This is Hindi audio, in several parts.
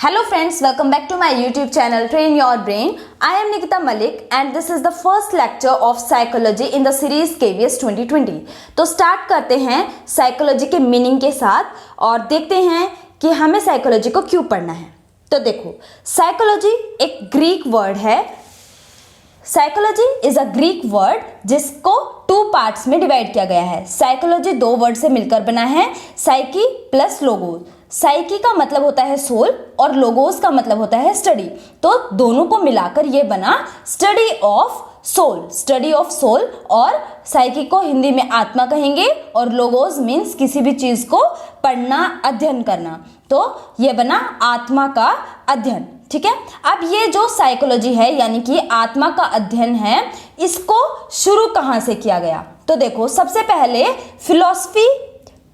Hello friends, welcome back to my YouTube channel Train Your Brain. I am Nikita Malik and this is the first lecture of psychology in the series KVS 2020. तो स्टार्ट करते हैं साइकोलॉजी के मीनिंग के साथ और देखते हैं कि हमें साइकोलॉजी को क्यों पढ़ना है। तो देखो, साइकोलॉजी एक ग्रीक वर्ड है। Psychology is a Greek word जिसको टू पार्ट्स में डिवाइड किया गया है। साइकोलॉजी दो वर्ड से मिलकर बना है, साइकी प्लस लोगोस। साइकी का मतलब होता है सोल और लोगोस का मतलब होता है स्टडी, तो दोनों को मिलाकर ये बना study of soul. Study of soul, और साइकी को हिंदी में आत्मा कहेंगे और लोगोस मीन्स किसी भी चीज को पढ़ना, अध्ययन करना, तो ये बना आत्मा का अध्ययन। ठीक है, अब ये जो साइकोलॉजी है यानी कि आत्मा का अध्ययन है, इसको शुरू कहाँ से किया गया? तो देखो, सबसे पहले फिलॉसफी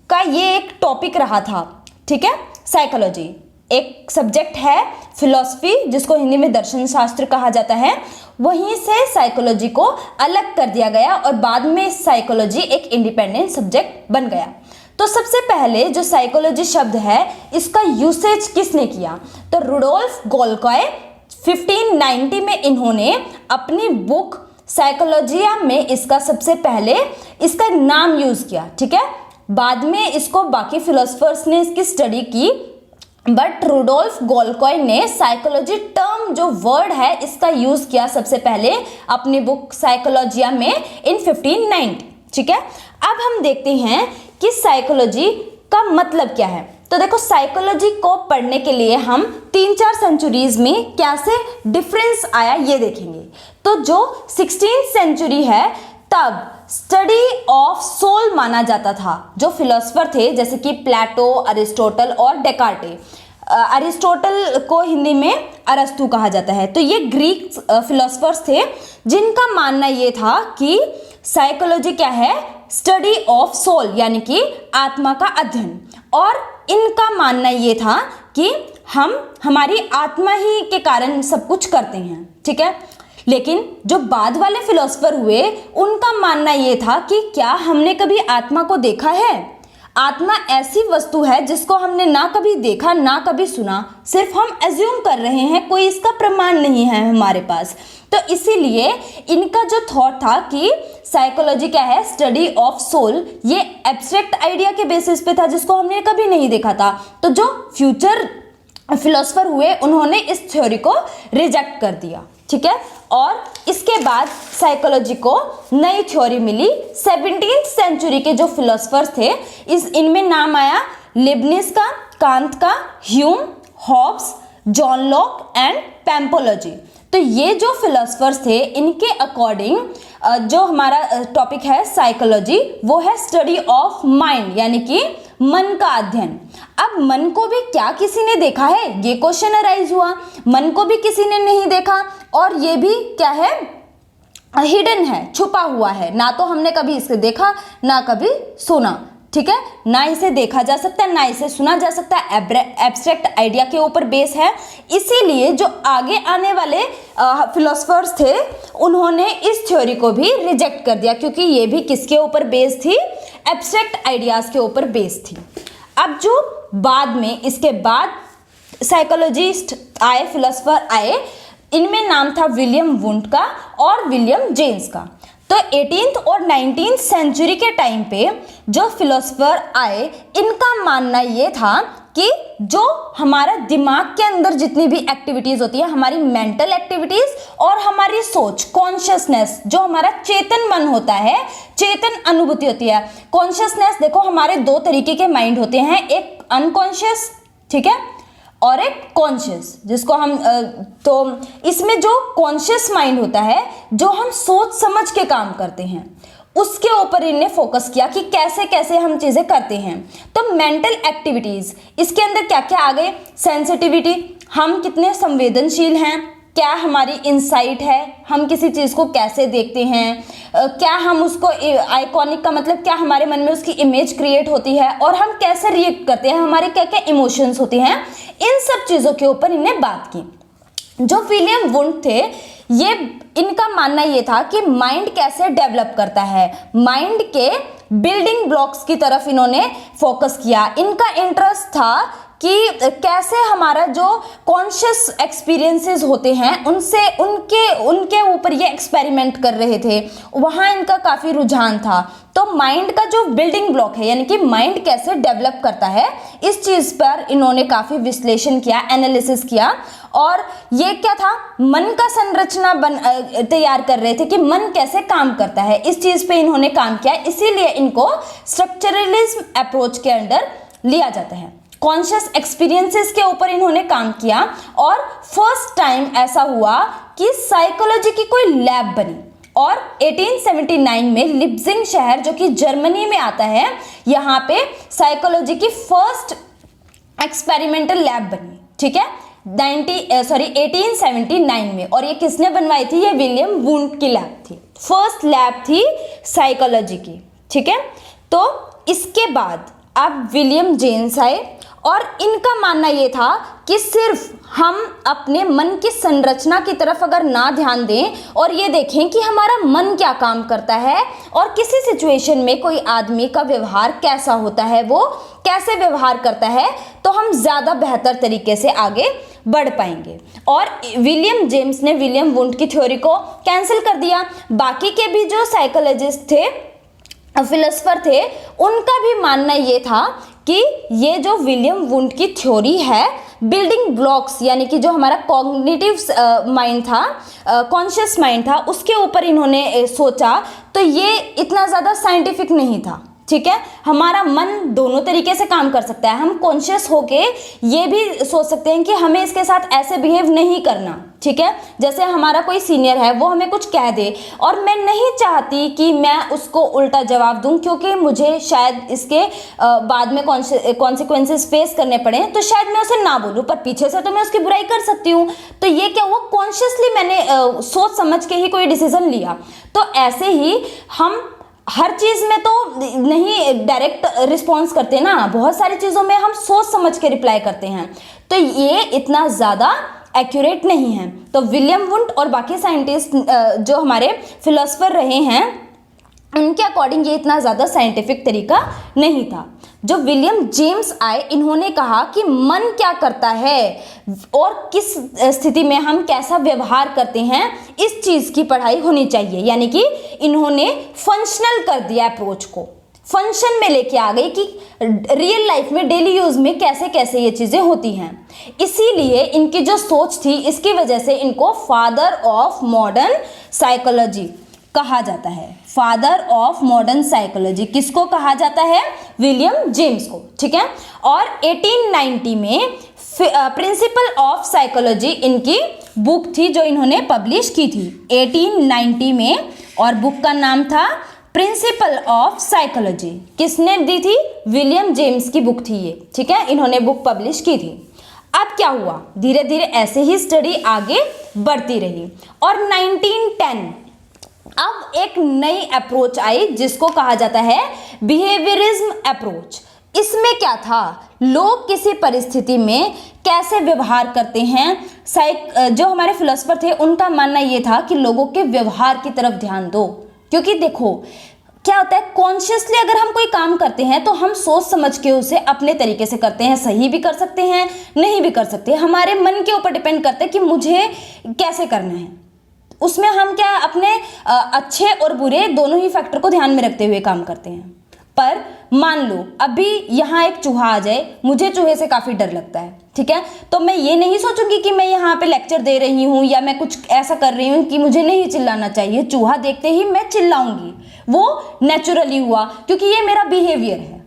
का ये एक टॉपिक रहा था। ठीक है, साइकोलॉजी एक सब्जेक्ट है, फिलॉसफी जिसको हिंदी में दर्शन शास्त्र कहा जाता है, वहीं से साइकोलॉजी को अलग कर दिया गया और बाद में साइकोलॉजी एक इंडिपेंडेंट सब्जेक्ट बन गया। तो सबसे पहले जो साइकोलॉजी शब्द है, इसका यूसेज किसने किया? तो रुडोल्फ गोल्कॉय 1590 में इन्होंने अपनी बुक साइकोलॉजिया में इसका सबसे पहले इसका नाम यूज किया। ठीक है, बाद में इसको बाकी फिलोसफर्स ने इसकी स्टडी की, बट रुडोल्फ गोल्कॉय ने साइकोलॉजी टर्म जो वर्ड है इसका यूज किया सबसे पहले अपनी बुक साइकोलॉजिया में इन 1590। ठीक है, अब हम देखते हैं कि साइकोलॉजी का मतलब क्या है। तो देखो, साइकोलॉजी को पढ़ने के लिए हम 3-4 सेंचुरीज में कैसे डिफरेंस आया ये देखेंगे। तो जो 16th सेंचुरी है, तब स्टडी ऑफ सोल माना जाता था। जो फिलोसफर थे जैसे कि प्लेटो, अरिस्टोटल और डेकार्टे। अरिस्टोटल को हिंदी में अरस्तु कहा जाता है। तो ये ग्रीक फिलोसफर्स थे जिनका मानना ये था कि साइकोलॉजी क्या है? स्टडी ऑफ सोल यानी कि आत्मा का अध्ययन। और इनका मानना ये था कि हम हमारी आत्मा ही के कारण सब कुछ करते हैं। ठीक है, लेकिन जो बाद वाले फिलोसफर हुए, उनका मानना ये था कि क्या हमने कभी आत्मा को देखा है? आत्मा ऐसी वस्तु है जिसको हमने ना कभी देखा ना कभी सुना, सिर्फ हम एज्यूम कर रहे हैं, कोई इसका प्रमाण नहीं है हमारे पास। तो इसीलिए इनका जो थॉट था कि साइकोलॉजी क्या है? स्टडी ऑफ सोल, ये एब्स्ट्रैक्ट आइडिया के बेसिस पे था जिसको हमने कभी नहीं देखा था। तो जो फ्यूचर फिलोसफर हुए, उन्होंने इस थ्योरी को रिजेक्ट कर दिया। ठीक है, और इसके बाद साइकोलॉजी को नई थ्योरी मिली। 17th सेंचुरी के जो फिलोसफर्स थे, इनमें नाम आया लिबनिज का, कांत का, Hume, Hobbes, John Locke and पैम्पोलॉजी। तो ये जो फिलोसफर्स थे, इनके अकॉर्डिंग जो हमारा टॉपिक है साइकोलॉजी, वो है स्टडी ऑफ माइंड यानी कि मन का अध्ययन। अब मन को भी क्या किसी ने देखा है? ये क्वेश्चन अराइज हुआ। मन को भी किसी ने नहीं देखा और ये भी क्या है? हिडन है, छुपा हुआ है। ना तो हमने कभी इसे देखा ना कभी सुना। ठीक है, ना इसे देखा जा सकता है ना इसे सुना जा सकता है, एब्स्ट्रैक्ट आइडिया के ऊपर बेस है। इसीलिए जो आगे आने वाले फिलोसफर्स थे, उन्होंने इस थ्योरी को भी रिजेक्ट कर दिया, क्योंकि ये भी किसके ऊपर बेस थी? एब्स्ट्रैक्ट आइडियाज के ऊपर बेस थी। अब जो बाद में इसके बाद साइकोलॉजिस्ट आए, फिलोसफर आए, इनमें नाम था विलियम वुंट का और विलियम जेम्स का। तो 18th और 19th सेंचुरी के टाइम पे जो फिलोसफर आए, इनका मानना ये था कि जो हमारा दिमाग के अंदर जितनी भी एक्टिविटीज होती है, हमारी मेंटल एक्टिविटीज और हमारी सोच, कॉन्शियसनेस, जो हमारा चेतन मन होता है, चेतन अनुभूति होती है। कॉन्शियसनेस, देखो हमारे दो तरीके के माइंड होते हैं, एक अनकॉन्शियस, ठीक है, और एक कॉन्शियस, जिसको हम तो इसमें जो कॉन्शियस माइंड होता है, जो हम सोच समझ के काम करते हैं, उसके ऊपर इन्हें फोकस किया कि कैसे कैसे हम चीजें करते हैं। तो मेंटल एक्टिविटीज, इसके अंदर क्या क्या आ गए? सेंसिटिविटी, हम कितने संवेदनशील हैं, क्या हमारी इंसाइट है, हम किसी चीज को कैसे देखते हैं, क्या हम उसको आइकॉनिक का मतलब क्या हमारे मन में उसकी इमेज क्रिएट होती है, और हम कैसे रिएक्ट करते हैं, हमारे क्या क्या इमोशंस होते हैं, इन सब चीजों के ऊपर इन्हें बात की। जो विलियम वुंट थे, ये इनका मानना ये था कि माइंड कैसे डेवलप करता है, माइंड के बिल्डिंग ब्लॉक्स की तरफ इन्होंने फोकस किया। इनका इंटरेस्ट था कि कैसे हमारा जो कॉन्शियस एक्सपीरियंसेस होते हैं उनसे उनके ऊपर ये एक्सपेरिमेंट कर रहे थे, वहाँ इनका काफ़ी रुझान था। तो माइंड का जो बिल्डिंग ब्लॉक है, यानी कि माइंड कैसे डेवलप करता है, इस चीज़ पर इन्होंने काफ़ी विश्लेषण किया, एनालिसिस किया। और ये क्या था, मन का संरचना तैयार कर रहे थे कि मन कैसे काम करता है, इस चीज़ पे इन्होंने काम किया। इसीलिए इनको स्ट्रक्चरलिज्म अप्रोच के अंडर लिया जाता है। कॉन्शियस एक्सपीरियंसेस के ऊपर इन्होंने काम किया और फर्स्ट टाइम ऐसा हुआ कि साइकोलॉजी की कोई लैब बनी। और 1879 में लिप्जिंग शहर, जो कि जर्मनी में आता है, यहाँ पे साइकोलॉजी की फर्स्ट एक्सपेरिमेंटल लैब बनी। ठीक है, 1879 में। और ये किसने बनवाई थी, ये विलियम वुंड की लैब थी, फर्स्ट लैब थी साइकोलॉजी की। ठीक है, तो इसके बाद अब विलियम जेम्स आए और इनका मानना ये था कि सिर्फ हम अपने मन की संरचना की तरफ अगर ना ध्यान दें और ये देखें कि हमारा मन क्या काम करता है और किसी सिचुएशन में कोई आदमी का व्यवहार कैसा होता है, वो कैसे व्यवहार करता है, तो हम ज़्यादा बेहतर तरीके से आगे बढ़ पाएंगे। और विलियम जेम्स ने विलियम वुंड की थ्योरी को कैंसिल कर दिया। बाकी के भी जो साइकोलॉजिस्ट थे, फिलोसफर थे, उनका भी मानना ये था कि ये जो विलियम वुंड की थ्योरी है, बिल्डिंग ब्लॉक्स यानी कि जो हमारा कॉग्निटिव माइंड था, कॉन्शियस माइंड था, उसके ऊपर इन्होंने सोचा, तो ये इतना ज़्यादा साइंटिफिक नहीं था। ठीक है, हमारा मन दोनों तरीके से काम कर सकता है। हम कॉन्शियस होके ये भी सोच सकते हैं कि हमें इसके साथ ऐसे बिहेव नहीं करना। ठीक है, जैसे हमारा कोई सीनियर है, वो हमें कुछ कह दे और मैं नहीं चाहती कि मैं उसको उल्टा जवाब दूं, क्योंकि मुझे शायद इसके बाद में कॉन्सिक्वेंसेस फेस करने पड़े, तो शायद मैं उसे ना बोलूं, पर पीछे से तो मैं उसकी बुराई कर सकती हूँ। तो ये क्या हुआ, कॉन्शियसली मैंने सोच समझ के ही कोई डिसीजन लिया। तो ऐसे ही हम हर चीज़ में तो नहीं डायरेक्ट रिस्पॉन्स करते ना, बहुत सारी चीज़ों में हम सोच समझ के रिप्लाई करते हैं, तो ये इतना ज़्यादा एक्यूरेट नहीं है। तो विलियम वुंड और बाकी साइंटिस्ट जो हमारे फिलोसफर रहे हैं, उनके अकॉर्डिंग ये इतना ज़्यादा साइंटिफिक तरीका नहीं था। जो विलियम जेम्स आए, इन्होंने कहा कि मन क्या करता है और किस स्थिति में हम कैसा व्यवहार करते हैं, इस चीज़ की पढ़ाई होनी चाहिए। यानी कि इन्होंने फंक्शनल कर दिया अप्रोच को, फंक्शन में लेके आ गई कि रियल लाइफ में, डेली यूज में कैसे कैसे ये चीज़ें होती हैं। इसीलिए इनकी जो सोच थी, इसकी वजह से इनको फादर ऑफ मॉडर्न साइकोलॉजी कहा जाता है। फादर ऑफ मॉडर्न साइकोलॉजी किसको कहा जाता है, विलियम जेम्स को। ठीक है, और 1890 में प्रिंसिपल ऑफ साइकोलॉजी इनकी बुक थी, जो इन्होंने पब्लिश की थी 1890 में, और बुक का नाम था प्रिंसिपल ऑफ साइकोलॉजी। किसने दी थी, विलियम जेम्स की बुक थी ये। ठीक है, इन्होंने बुक पब्लिश की थी। अब क्या हुआ, धीरे धीरे ऐसे ही स्टडी आगे बढ़ती रही और 1910 अब एक नई अप्रोच आई, जिसको कहा जाता है बिहेवियरिज्म अप्रोच। इसमें क्या था, लोग किसी परिस्थिति में कैसे व्यवहार करते हैं। जो हमारे फिलोसफर थे, उनका मानना ये था कि लोगों के व्यवहार की तरफ ध्यान दो, क्योंकि देखो क्या होता है, कॉन्शियसली अगर हम कोई काम करते हैं तो हम सोच समझ के उसे अपने तरीके से करते हैं। सही भी कर सकते हैं, नहीं भी कर सकते, हमारे मन के ऊपर डिपेंड करते हैं कि मुझे कैसे करना है। उसमें हम क्या अपने अच्छे और बुरे दोनों ही फैक्टर को ध्यान में रखते हुए काम करते हैं। पर मान लो अभी यहाँ एक चूहा आ जाए, मुझे चूहे से काफ़ी डर लगता है। ठीक है, तो मैं ये नहीं सोचूंगी कि मैं यहाँ पे लेक्चर दे रही हूँ या मैं कुछ ऐसा कर रही हूँ कि मुझे नहीं चिल्लाना चाहिए। चूहा देखते ही मैं चिल्लाऊंगी, वो नेचुरली हुआ, क्योंकि ये मेरा बिहेवियर है।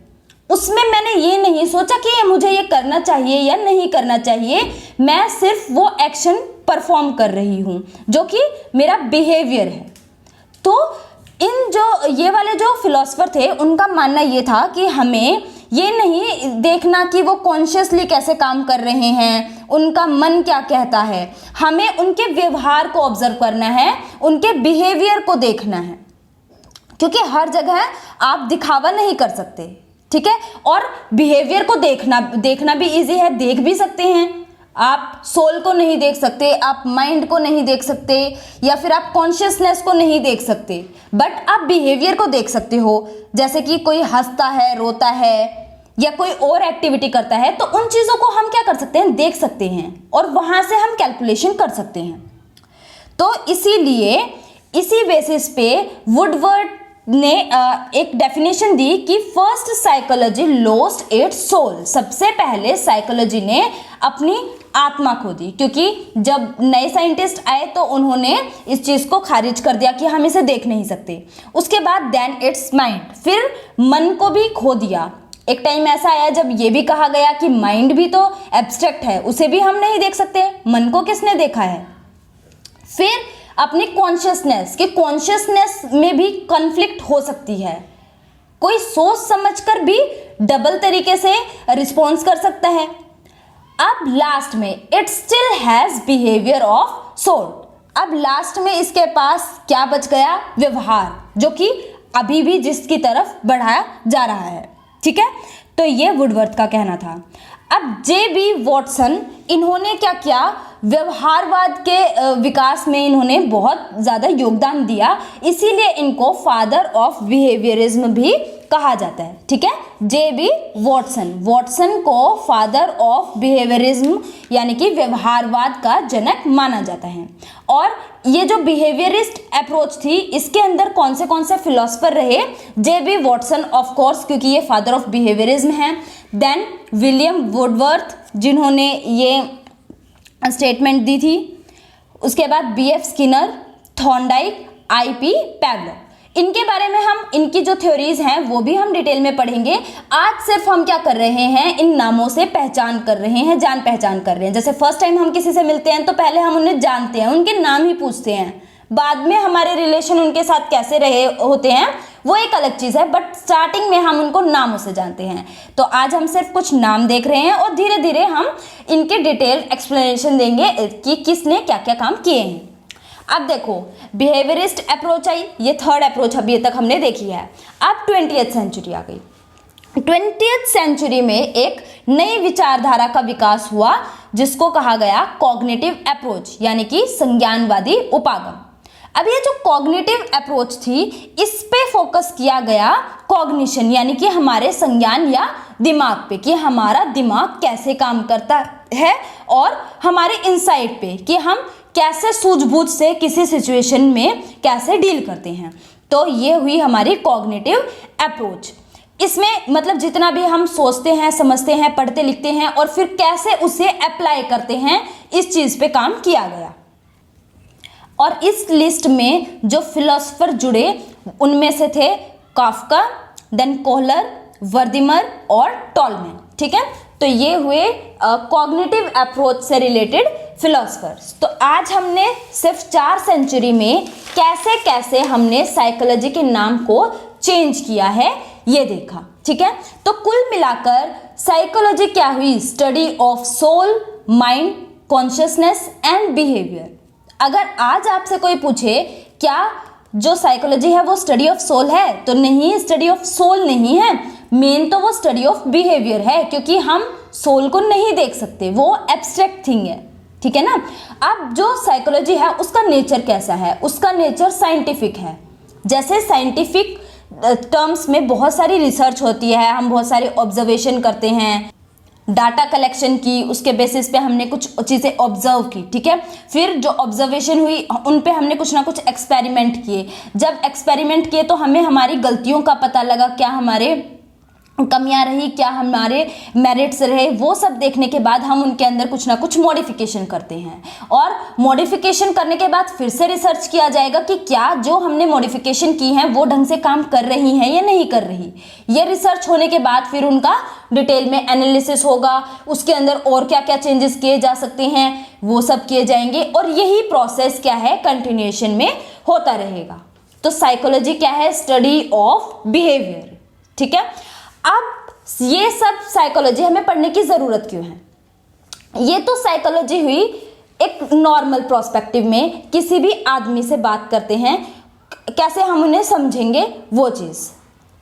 उसमें मैंने ये नहीं सोचा कि मुझे ये करना चाहिए या नहीं करना चाहिए, मैं सिर्फ वो एक्शन परफॉर्म कर रही हूँ जो कि मेरा बिहेवियर है। तो इन जो ये वाले जो फिलोसफर थे, उनका मानना ये था कि हमें ये नहीं देखना कि वो कॉन्शियसली कैसे काम कर रहे हैं, उनका मन क्या कहता है, हमें उनके व्यवहार को ऑब्जर्व करना है, उनके बिहेवियर को देखना है। क्योंकि हर जगह आप दिखावा नहीं कर सकते। ठीक है, और बिहेवियर को देखना भी इजी है, देख भी सकते हैं। आप सोल को नहीं देख सकते, आप माइंड को नहीं देख सकते, या फिर आप कॉन्शियसनेस को नहीं देख सकते, बट आप बिहेवियर को देख सकते हो। जैसे कि कोई हंसता है, रोता है, या कोई और एक्टिविटी करता है तो उन चीज़ों को हम क्या कर सकते हैं, देख सकते हैं और वहाँ से हम कैलकुलेशन कर सकते हैं। तो इसीलिए इसी बेसिस पे वुडवर्ड ने एक डेफिनेशन दी कि first psychology lost its soul. सबसे पहले साइकोलॉजी ने अपनी आत्मा खो दी, क्योंकि जब नए साइंटिस्ट आए तो उन्होंने इस चीज़ को खारिज कर दिया कि हम इसे देख नहीं सकते। उसके बाद देन इट्स माइंड, फिर मन को भी खो दिया। एक टाइम ऐसा आया जब ये भी कहा गया कि माइंड भी तो एब्स्ट्रैक्ट है, उसे भी हम नहीं देख सकते, मन को किसने देखा है। फिर अपनी कॉन्शियसनेस, कि कॉन्शियसनेस में भी कॉन्फ्लिक्ट हो सकती है, कोई सोच समझकर भी डबल तरीके से रिस्पॉन्स कर सकता है। अब लास्ट में it still has behaviour of soul. अब लास्ट में इसके पास क्या बच गया, व्यवहार, जो कि अभी भी जिसकी तरफ बढ़ाया जा रहा है। ठीक है, तो ये वुडवर्थ का कहना था। अब जे.बी. वॉटसन, इन्होंने क्या किया, व्यवहारवाद के विकास में इन्होंने बहुत ज़्यादा योगदान दिया, इसीलिए इनको फादर ऑफ बिहेवियरिज्म भी कहा जाता है। ठीक है, जे.बी. वॉटसन को फादर ऑफ बिहेवियरिज्म यानी कि व्यवहारवाद का जनक माना जाता है। और ये जो बिहेवियरिस्ट अप्रोच थी, इसके अंदर कौन से फिलोसफर रहे, जे.बी. वॉटसन ऑफ कोर्स, क्योंकि ये फादर ऑफ बिहेवियरिज्म है। देन विलियम वुडवर्थ, जिन्होंने ये स्टेटमेंट दी थी। उसके बाद B F. Skinner, Thorndike, I P. Pavlov. इनके बारे में हम, इनकी जो थ्योरीज हैं वो भी हम डिटेल में पढ़ेंगे। आज सिर्फ हम क्या कर रहे हैं, इन नामों से पहचान कर रहे हैं, जान पहचान कर रहे हैं। जैसे फर्स्ट टाइम हम किसी से मिलते हैं तो पहले हम उन्हें जानते हैं, उनके नाम ही पूछते हैं, बाद में हमारे रिलेशन उनके साथ कैसे रहे होते हैं वो एक अलग चीज़ है, बट स्टार्टिंग में हम उनको नामों से जानते हैं। तो आज हम सिर्फ कुछ नाम देख रहे हैं और धीरे धीरे हम इनके डिटेल एक्सप्लेनेशन देंगे कि किसने क्या क्या काम किए हैं। अब देखो, बिहेवियरिस्ट अप्रोच आई, ये थर्ड अप्रोच अभी तक हमने देखी है। अब 20th सेंचुरी आ गई। 20th सेंचुरी में एक नई विचारधारा का विकास हुआ, जिसको कहा गया कॉग्निटिव अप्रोच, यानी कि संज्ञानवादी उपागम। अब ये जो कॉग्निटिव अप्रोच थी, इस पे फोकस किया गया कॉग्निशन, यानी कि हमारे संज्ञान या दिमाग पे, कि हमारा दिमाग कैसे काम करता है, और हमारे इंसाइट पे, कि हम कैसे सूझबूझ से किसी सिचुएशन में कैसे डील करते हैं। तो ये हुई हमारी कॉग्निटिव अप्रोच। इसमें मतलब जितना भी हम सोचते हैं, समझते हैं, पढ़ते लिखते हैं और फिर कैसे उसे अप्लाई करते हैं, इस चीज़ पे काम किया गया। और इस लिस्ट में जो फिलोसफर जुड़े उनमें से थे काफ्का, देन कोहलर, वर्दिमर और टॉलमैन। ठीक है, तो ये हुए कॉग्निटिव अप्रोच से रिलेटेड फिलोसफर्स। तो आज हमने सिर्फ 4 सेंचुरी में कैसे कैसे हमने साइकोलॉजी के नाम को चेंज किया है ये देखा। ठीक है, तो कुल मिलाकर साइकोलॉजी क्या हुई, study of soul, mind, consciousness and behaviour. अगर आज आपसे कोई पूछे क्या जो साइकोलॉजी है वो स्टडी ऑफ सोल है, तो नहीं, स्टडी ऑफ सोल नहीं है, मेन तो वो स्टडी ऑफ बिहेवियर है, क्योंकि हम सोल को नहीं देख सकते, वो एब्स्ट्रैक्ट थिंग है। ठीक है ना। अब जो साइकोलॉजी है उसका नेचर कैसा है, उसका नेचर साइंटिफिक है। जैसे साइंटिफिक टर्म्स में बहुत सारी रिसर्च होती है, हम बहुत सारे ऑब्जर्वेशन करते हैं, डाटा कलेक्शन की, उसके बेसिस पे हमने कुछ चीज़ें ऑब्जर्व की। ठीक है, फिर जो ऑब्जर्वेशन हुई उन पे हमने कुछ ना कुछ एक्सपेरिमेंट किए। जब एक्सपेरिमेंट किए तो हमें हमारी गलतियों का पता लगा, क्या हमारे कमियां रही, क्या हमारे मेरिट्स रहे, वो सब देखने के बाद हम उनके अंदर कुछ ना कुछ मॉडिफिकेशन करते हैं। और मॉडिफिकेशन करने के बाद फिर से रिसर्च किया जाएगा कि क्या जो हमने मॉडिफिकेशन की हैं वो ढंग से काम कर रही हैं या नहीं कर रही। ये रिसर्च होने के बाद फिर उनका डिटेल में एनालिसिस होगा, उसके अंदर और क्या क्या चेंजेस किए जा सकते हैं वो सब किए जाएंगे, और यही प्रोसेस क्या है, कंटिन्यूएशन में होता रहेगा। तो साइकोलॉजी क्या है, स्टडी ऑफ बिहेवियर। ठीक है, अब ये सब साइकोलॉजी हमें पढ़ने की ज़रूरत क्यों है? ये तो साइकोलॉजी हुई एक नॉर्मल प्रोस्पेक्टिव में, किसी भी आदमी से बात करते हैं कैसे हम उन्हें समझेंगे वो चीज़।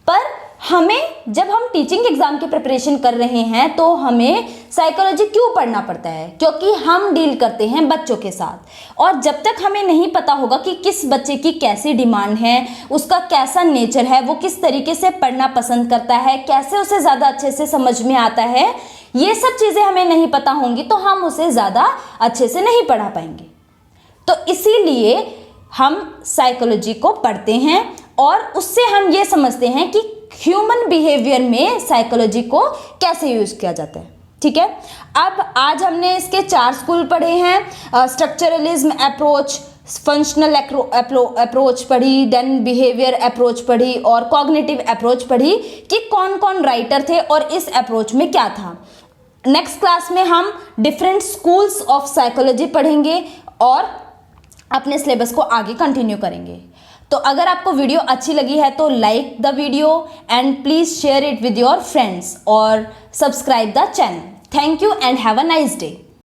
पर हमें जब हम टीचिंग एग्जाम की प्रिपरेशन कर रहे हैं तो हमें साइकोलॉजी क्यों पढ़ना पड़ता है? क्योंकि हम डील करते हैं बच्चों के साथ, और जब तक हमें नहीं पता होगा कि किस बच्चे की कैसी डिमांड है, उसका कैसा नेचर है, वो किस तरीके से पढ़ना पसंद करता है, कैसे उसे ज़्यादा अच्छे से समझ में आता है, ये सब चीज़ें हमें नहीं पता होंगी तो हम उसे ज़्यादा अच्छे से नहीं पढ़ा पाएंगे। तो इसीलिए हम साइकोलॉजी को पढ़ते हैं और उससे हम ये समझते हैं कि ह्यूमन बिहेवियर में साइकोलॉजी को कैसे यूज किया जाता है। ठीक है, अब आज हमने इसके 4 स्कूल पढ़े हैं। स्ट्रक्चरलिज्म अप्रोच, फंक्शनल अप्रोच पढ़ी, देन बिहेवियर अप्रोच पढ़ी और कॉग्निटिव अप्रोच पढ़ी कि कौन कौन राइटर थे और इस अप्रोच में क्या था। नेक्स्ट क्लास में हम डिफरेंट स्कूल्स ऑफ साइकोलॉजी पढ़ेंगे और अपने सिलेबस को आगे कंटिन्यू करेंगे। तो अगर आपको वीडियो अच्छी लगी है तो like the video and please share it with your friends और subscribe the channel. Thank you and have a nice day.